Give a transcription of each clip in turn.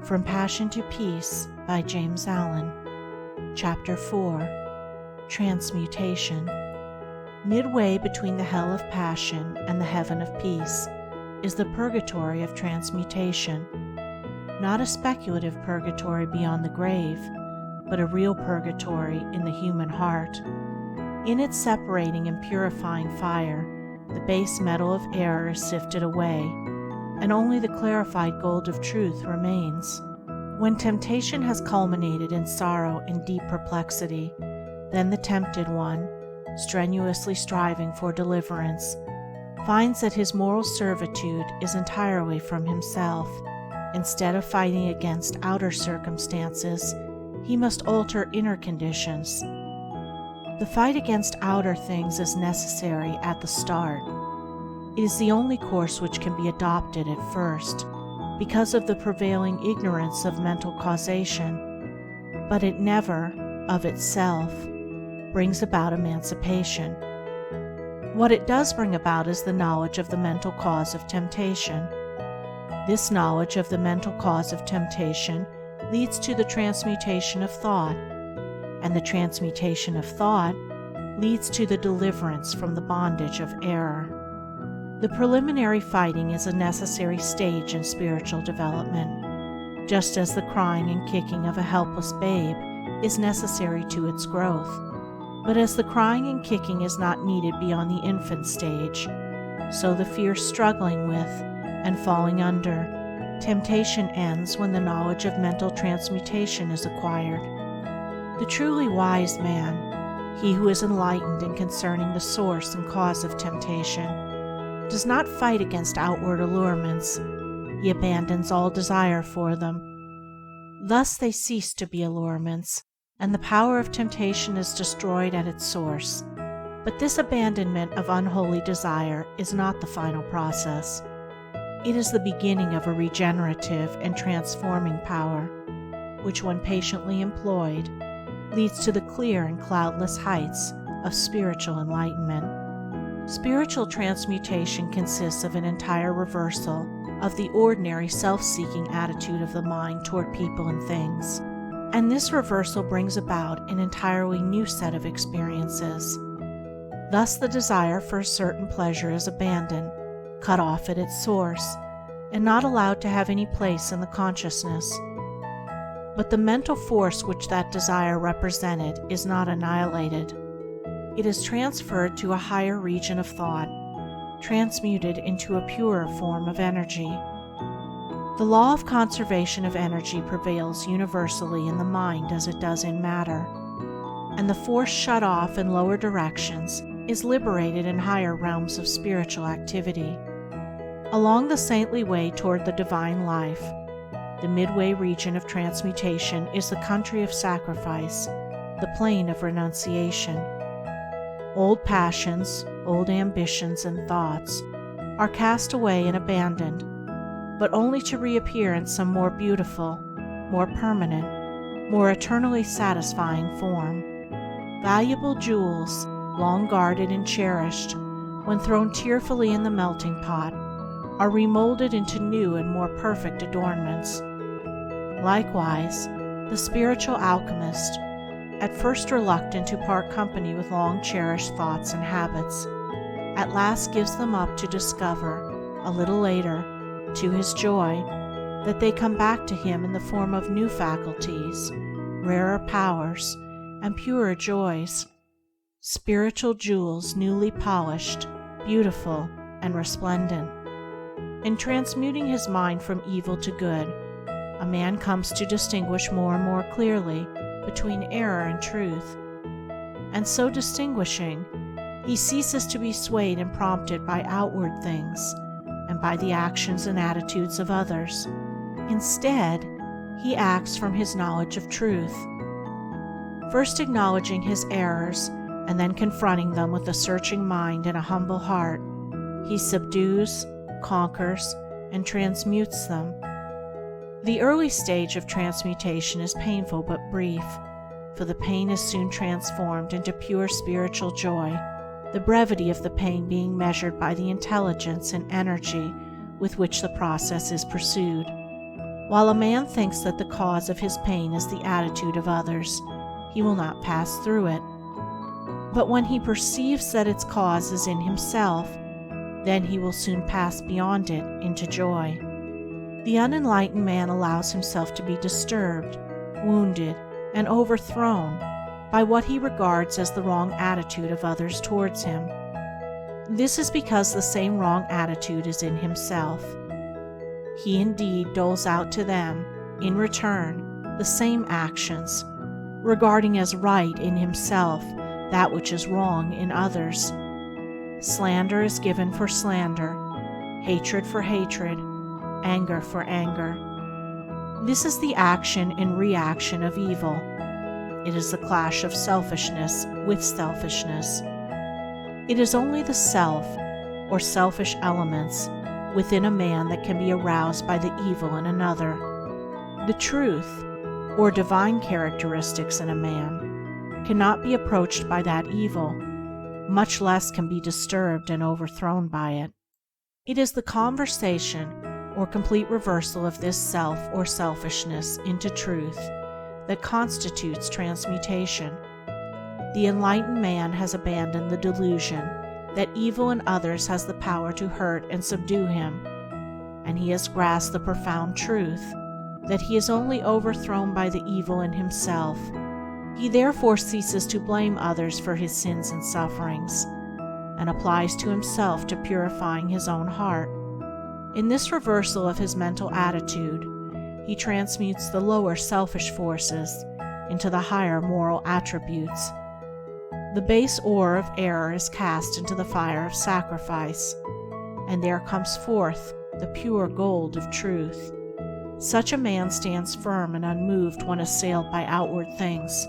From Passion to Peace by James Allen. Chapter 4. Transmutation. Midway between the hell of passion and the heaven of peace is the purgatory of transmutation. Not a speculative purgatory beyond the grave, but a real purgatory in the human heart. In its separating and purifying fire, the base metal of error is sifted away, and only the clarified gold of truth remains. When temptation has culminated in sorrow and deep perplexity, then the tempted one, strenuously striving for deliverance, finds that his moral servitude is entirely from himself. Instead of fighting against outer circumstances, he must alter inner conditions. The fight against outer things is necessary at the start. It is the only course which can be adopted at first, because of the prevailing ignorance of mental causation, but it never, of itself, brings about emancipation. What it does bring about is the knowledge of the mental cause of temptation. This knowledge of the mental cause of temptation leads to the transmutation of thought, and the transmutation of thought leads to the deliverance from the bondage of error. The preliminary fighting is a necessary stage in spiritual development, just as the crying and kicking of a helpless babe is necessary to its growth. But as the crying and kicking is not needed beyond the infant stage, so the fierce struggling with and falling under temptation ends when the knowledge of mental transmutation is acquired. The truly wise man, he who is enlightened in concerning the source and cause of temptation, does not fight against outward allurements. He abandons all desire for them. Thus they cease to be allurements, and the power of temptation is destroyed at its source. But this abandonment of unholy desire is not the final process. It is the beginning of a regenerative and transforming power, which, when patiently employed, leads to the clear and cloudless heights of spiritual enlightenment. Spiritual transmutation consists of an entire reversal of the ordinary self-seeking attitude of the mind toward people and things, and this reversal brings about an entirely new set of experiences. Thus the desire for a certain pleasure is abandoned, cut off at its source, and not allowed to have any place in the consciousness. But the mental force which that desire represented is not annihilated. It is transferred to a higher region of thought, transmuted into a purer form of energy. The law of conservation of energy prevails universally in the mind as it does in matter, and the force shut off in lower directions is liberated in higher realms of spiritual activity. Along the saintly way toward the divine life, the midway region of transmutation is the country of sacrifice, the plain of renunciation. Old passions, old ambitions and thoughts are cast away and abandoned, but only to reappear in some more beautiful, more permanent, more eternally satisfying form. Valuable jewels, long guarded and cherished, when thrown tearfully in the melting pot, are remolded into new and more perfect adornments. Likewise, the spiritual alchemist, at first reluctant to part company with long-cherished thoughts and habits, at last gives them up to discover, a little later, to his joy, that they come back to him in the form of new faculties, rarer powers, and purer joys. Spiritual jewels newly polished, beautiful, and resplendent. In transmuting his mind from evil to good, a man comes to distinguish more and more clearly between error and truth, and so distinguishing, he ceases to be swayed and prompted by outward things and by the actions and attitudes of others. Instead, he acts from his knowledge of truth. First acknowledging his errors and then confronting them with a searching mind and a humble heart, he subdues, conquers, and transmutes them. The early stage of transmutation is painful but brief, for the pain is soon transformed into pure spiritual joy, the brevity of the pain being measured by the intelligence and energy with which the process is pursued. While a man thinks that the cause of his pain is the attitude of others, he will not pass through it. But when he perceives that its cause is in himself, then he will soon pass beyond it into joy. The unenlightened man allows himself to be disturbed, wounded, and overthrown by what he regards as the wrong attitude of others towards him. This is because the same wrong attitude is in himself. He indeed doles out to them, in return, the same actions, regarding as right in himself that which is wrong in others. Slander is given for slander, hatred for hatred, anger for anger. This is the action and reaction of evil. It is the clash of selfishness with selfishness. It is only the self, or selfish elements, within a man that can be aroused by the evil in another. The truth, or divine characteristics in a man, cannot be approached by that evil, much less can be disturbed and overthrown by it. It is the conversation, or complete reversal of this self or selfishness into truth, that constitutes transmutation. The enlightened man has abandoned the delusion that evil in others has the power to hurt and subdue him, and he has grasped the profound truth that he is only overthrown by the evil in himself. He therefore ceases to blame others for his sins and sufferings, and applies to himself to purifying his own heart. In this reversal of his mental attitude, he transmutes the lower selfish forces into the higher moral attributes. The base ore of error is cast into the fire of sacrifice, and there comes forth the pure gold of truth. Such a man stands firm and unmoved when assailed by outward things.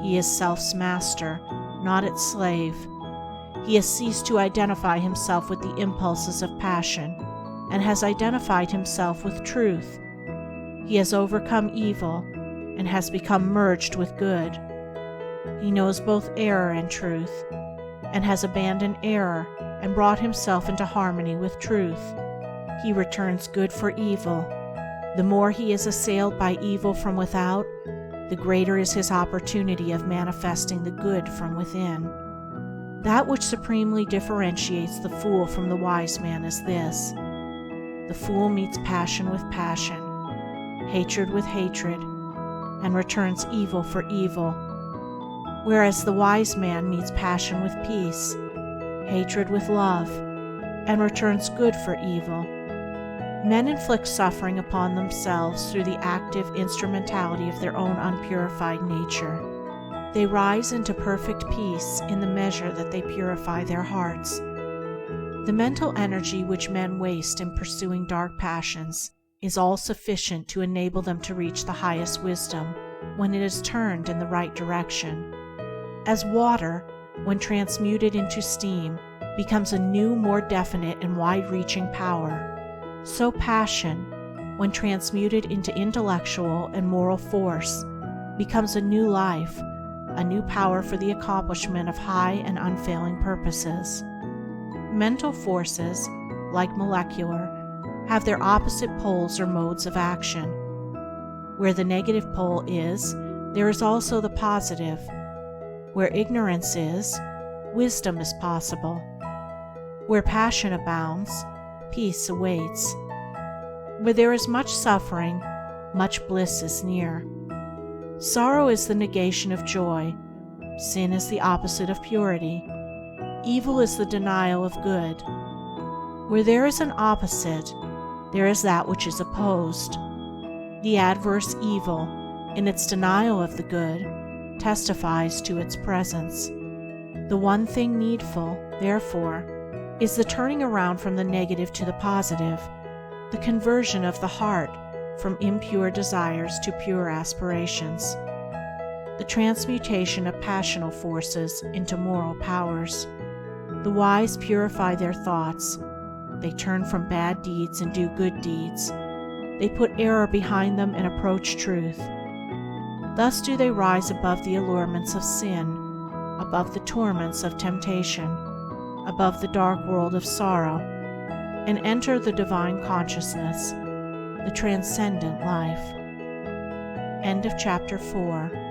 He is self's master, not its slave. He has ceased to identify himself with the impulses of passion, and has identified himself with truth. He has overcome evil, and has become merged with good. He knows both error and truth, and has abandoned error and brought himself into harmony with truth. He returns good for evil. The more he is assailed by evil from without, the greater is his opportunity of manifesting the good from within. That which supremely differentiates the fool from the wise man is this: the fool meets passion with passion, hatred with hatred, and returns evil for evil, whereas the wise man meets passion with peace, hatred with love, and returns good for evil. Men inflict suffering upon themselves through the active instrumentality of their own unpurified nature. They rise into perfect peace in the measure that they purify their hearts. The mental energy which men waste in pursuing dark passions is all sufficient to enable them to reach the highest wisdom when it is turned in the right direction. As water, when transmuted into steam, becomes a new, more definite and wide-reaching power, so passion, when transmuted into intellectual and moral force, becomes a new life, a new power for the accomplishment of high and unfailing purposes. Mental forces, like molecular, have their opposite poles or modes of action. Where the negative pole is, there is also the positive. Where ignorance is, wisdom is possible. Where passion abounds, peace awaits. Where there is much suffering, much bliss is near. Sorrow is the negation of joy. Sin is the opposite of purity. Evil is the denial of good. Where there is an opposite, there is that which is opposed. The adverse evil, in its denial of the good, testifies to its presence. The one thing needful, therefore, is the turning around from the negative to the positive, the conversion of the heart from impure desires to pure aspirations, the transmutation of passional forces into moral powers. The wise purify their thoughts. They turn from bad deeds and do good deeds. They put error behind them and approach truth. Thus do they rise above the allurements of sin, above the torments of temptation, above the dark world of sorrow, and enter the divine consciousness. the transcendent life. End of Chapter 4.